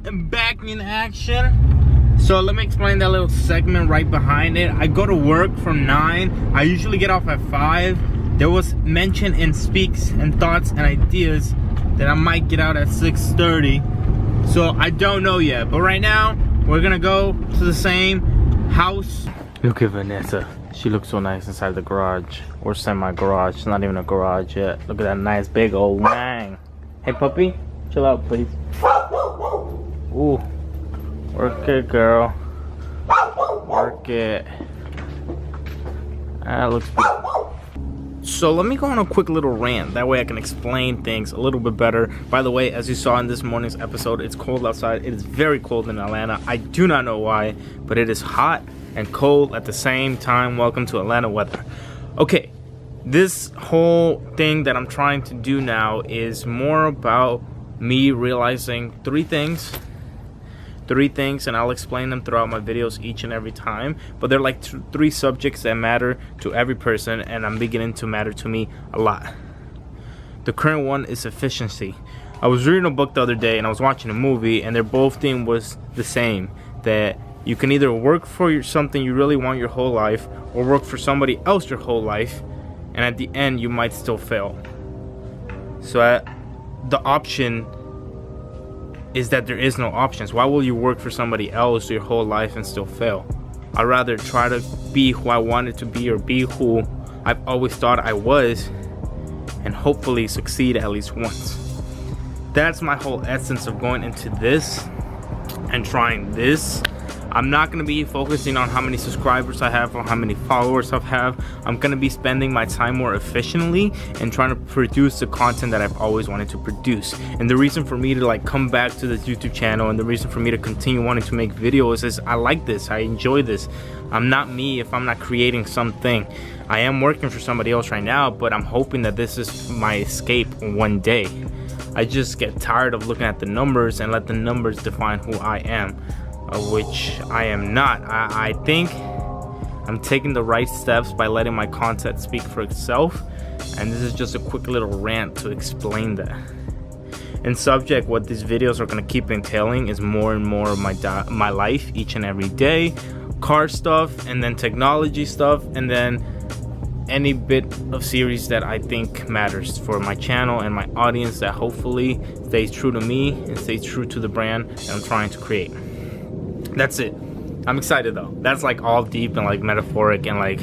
am back in action. So let me explain that little segment right behind it. I go to work from 9. I usually get off at 5. There was mention in Speaks and Thoughts and Ideas that I might get out at 6:30. So I don't know yet. But right now, we're gonna go to the same house. Look at Vanessa. She looks so nice inside the garage. Or semi-garage. It's not even a garage yet. Look at that nice big old wang. Hey puppy, chill out please. Ooh. Work it, girl. Work it. That looks beautiful. So let me go on a quick little rant. That way I can explain things a little bit better. By the way, as you saw in this morning's episode, it's cold outside. It is very cold in Atlanta. I do not know why, but it is hot and cold at the same time. Welcome to Atlanta weather. Okay, this whole thing that I'm trying to do now is more about me realizing three things, and I'll explain them throughout my videos each and every time. But they're like three subjects that matter to every person, and I'm beginning to matter to me a lot. The current one is efficiency. I was reading a book the other day and I was watching a movie, and their both theme was the same, that you can either work for something you really want your whole life, or work for somebody else your whole life, and at the end you might still fail. So the option is that there is no options. Why will you work for somebody else your whole life and still fail? I'd rather try to be who I wanted to be, or be who I've always thought I was, and hopefully succeed at least once. That's my whole essence of going into this and trying this. I'm not going to be focusing on how many subscribers I have or how many followers I have. I'm going to be spending my time more efficiently and trying to produce the content that I've always wanted to produce. And the reason for me to like come back to this YouTube channel, and the reason for me to continue wanting to make videos, is I like this. I enjoy this. I'm not me if I'm not creating something. I am working for somebody else right now, but I'm hoping that this is my escape one day. I just get tired of looking at the numbers and let the numbers define who I am. Which I am not. I think I'm taking the right steps by letting my content speak for itself, and this is just a quick little rant to explain that. In subject, what these videos are going to keep entailing is more and more of my life each and every day, car stuff, and then technology stuff, and then any bit of series that I think matters for my channel and my audience, that hopefully stays true to me and stays true to the brand that I'm trying to create. That's it. I'm excited though. That's like all deep and like metaphoric, and like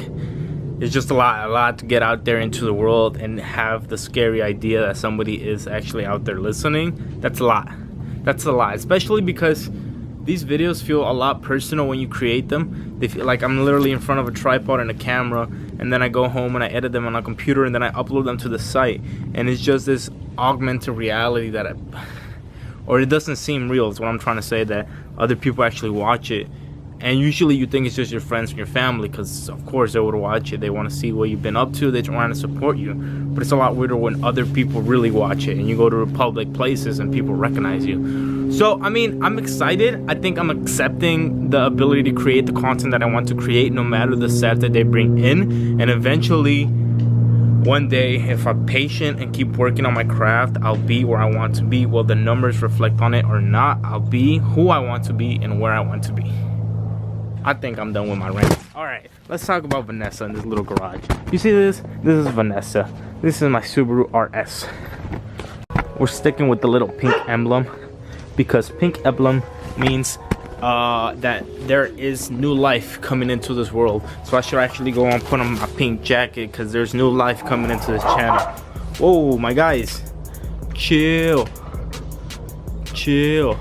it's just a lot to get out there into the world and have the scary idea that somebody is actually out there listening. That's a lot. That's a lot, especially because these videos feel a lot personal when you create them. They feel like I'm literally in front of a tripod and a camera, and then I go home and I edit them on a computer, and then I upload them to the site, and it's just this augmented reality that or it doesn't seem real is what I'm trying to say, that other people actually watch it. And usually you think it's just your friends and your family, because of course they would watch it. They want to see what you've been up to. They're trying to support you. But it's a lot weirder when other people really watch it and you go to public places and people recognize you. So I mean, I'm excited. I think I'm accepting the ability to create the content that I want to create, no matter the set that they bring in. And eventually, one day, if I'm patient and keep working on my craft, I'll be where I want to be. Will the numbers reflect on it or not? I'll be who I want to be and where I want to be. I think I'm done with my rant. Alright, let's talk about Vanessa in this little garage. You see this? This is Vanessa. This is my Subaru RS. We're sticking with the little pink emblem, because pink emblem means that there is new life coming into this world. So I should actually go and put on my pink jacket, because there's new life coming into this channel. Whoa, my guys, chill. All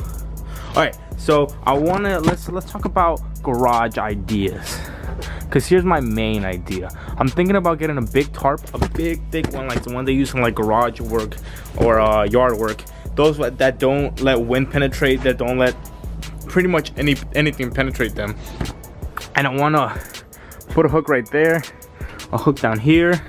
right, so I wanna let's talk about garage ideas, because here's my main idea. I'm thinking about getting a big tarp, a big thick one, like the one they use in like garage work or yard work. Those that don't let wind penetrate, that don't let pretty much anything penetrate them. And I want to put a hook right there, a hook down here,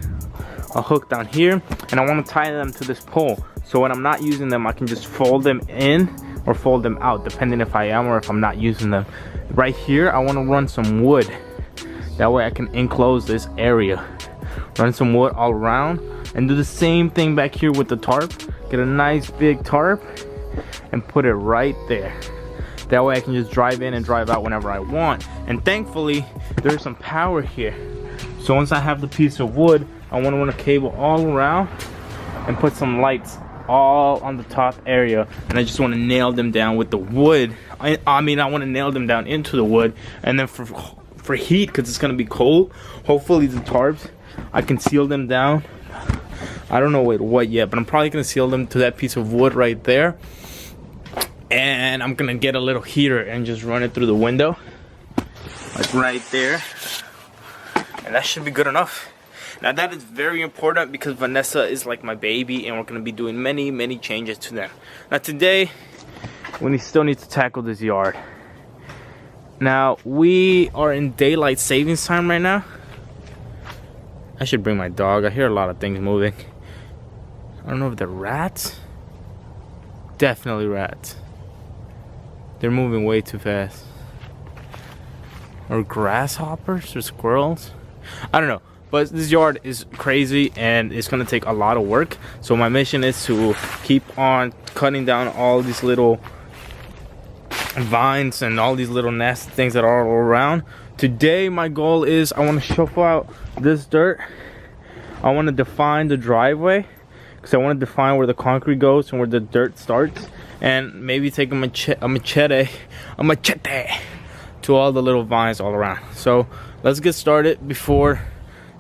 a hook down here, and I want to tie them to this pole, so when I'm not using them I can just fold them in or fold them out, depending if I am or if I'm not using them. Right here I want to run some wood, that way I can enclose this area, run some wood all around, and do the same thing back here with the tarp. Get a nice big tarp and put it right there. That way I can just drive in and drive out whenever I want. And thankfully, there's some power here. So once I have the piece of wood, I want to run a cable all around and put some lights all on the top area. And I just want to nail them down with the wood. I mean, I want to nail them down into the wood. And then for heat, because it's going to be cold, hopefully the tarps, I can seal them down. I don't know what yet, but I'm probably going to seal them to that piece of wood right there. And I'm going to get a little heater and just run it through the window. Like right there. And that should be good enough. Now that is very important because Vanessa is like my baby and we're going to be doing many changes to them. Now today, we still need to tackle this yard. Now, we are in daylight savings time right now. I should bring my dog. I hear a lot of things moving. I don't know if they're rats. Definitely rats. They're moving way too fast. Or grasshoppers or squirrels. I don't know. But this yard is crazy and it's going to take a lot of work. So my mission is to keep on cutting down all these little vines and all these little nasty things that are all around. Today my goal is I want to shuffle out this dirt. I want to define the driveway because I want to define where the concrete goes and where the dirt starts, and maybe take a machete to all the little vines all around. So let's get started before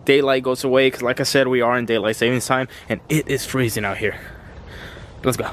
daylight goes away, because like I said, we are in daylight savings time and it is freezing out here. Let's go.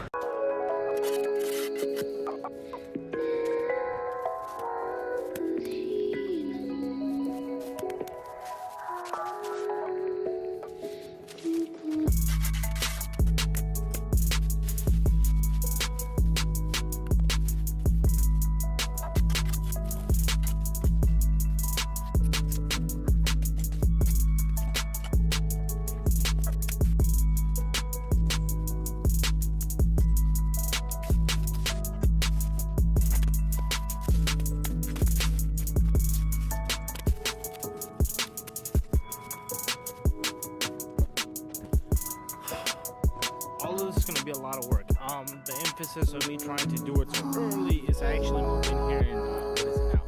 A lot of work. The emphasis of me trying to do it so early is actually moving here in what is it now?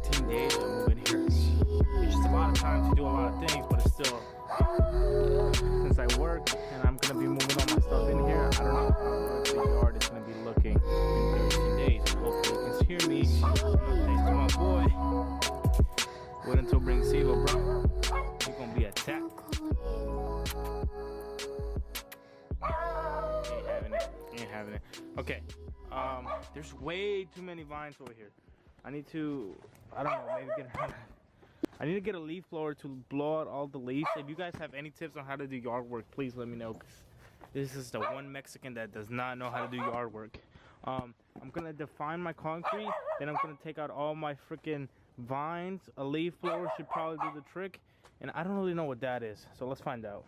13 days of moving here. It's just a lot of time to do a lot of things, but it's still, since I work and I'm gonna be moving all my stuff in here, I don't know how the yard is gonna be looking in 13 days. And hopefully you can hear me. Thanks to my boy. Wait until bring Siva, bro. You're gonna be attacked. Ain't having it. Okay. There's way too many vines over here. I need to, I don't know, maybe I need to get a leaf blower to blow out all the leaves. If you guys have any tips on how to do yard work, please let me know, because this is the one Mexican that does not know how to do yard work. I'm gonna define my concrete, then I'm gonna take out all my freaking vines. A leaf blower should probably do the trick, and I don't really know what that is, so let's find out.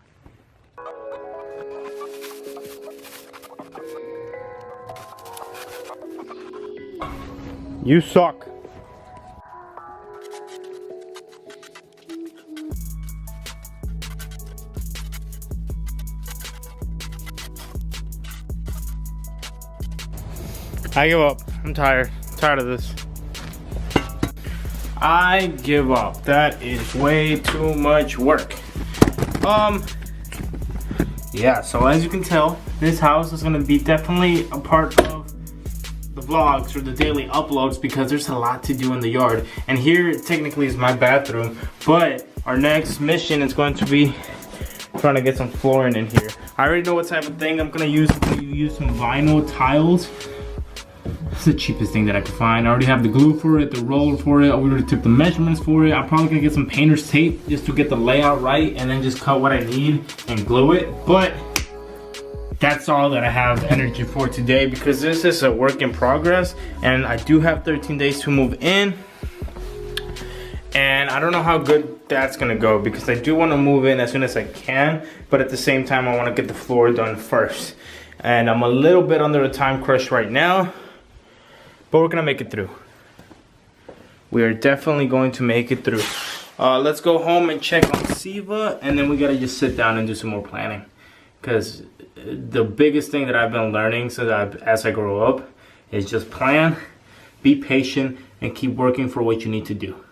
You suck. I give up. I'm tired. Tired of this. I give up. That is way too much work. Yeah, so as you can tell, this house is gonna be definitely a part of the vlogs or the daily uploads because there's a lot to do in the yard. And here technically is my bathroom, but our next mission is going to be trying to get some flooring in here. I already know what type of thing I'm gonna use. I'm gonna use some vinyl tiles. It's the cheapest thing that I could find. I already have the glue for it, the roller for it. I already took the measurements for it. I'm probably gonna get some painter's tape just to get the layout right and then just cut what I need and glue it. But that's all that I have energy for today because this is a work in progress and I do have 13 days to move in. And I don't know how good that's gonna go because I do want to move in as soon as I can, but at the same time I want to get the floor done first. And I'm a little bit under a time crunch right now, but we're gonna make it through. We are definitely going to make it through. Let's go home and check on Siva, and then we gotta just sit down and do some more planning. Because the biggest thing that I've been learning as I grow up is just plan, be patient, and keep working for what you need to do.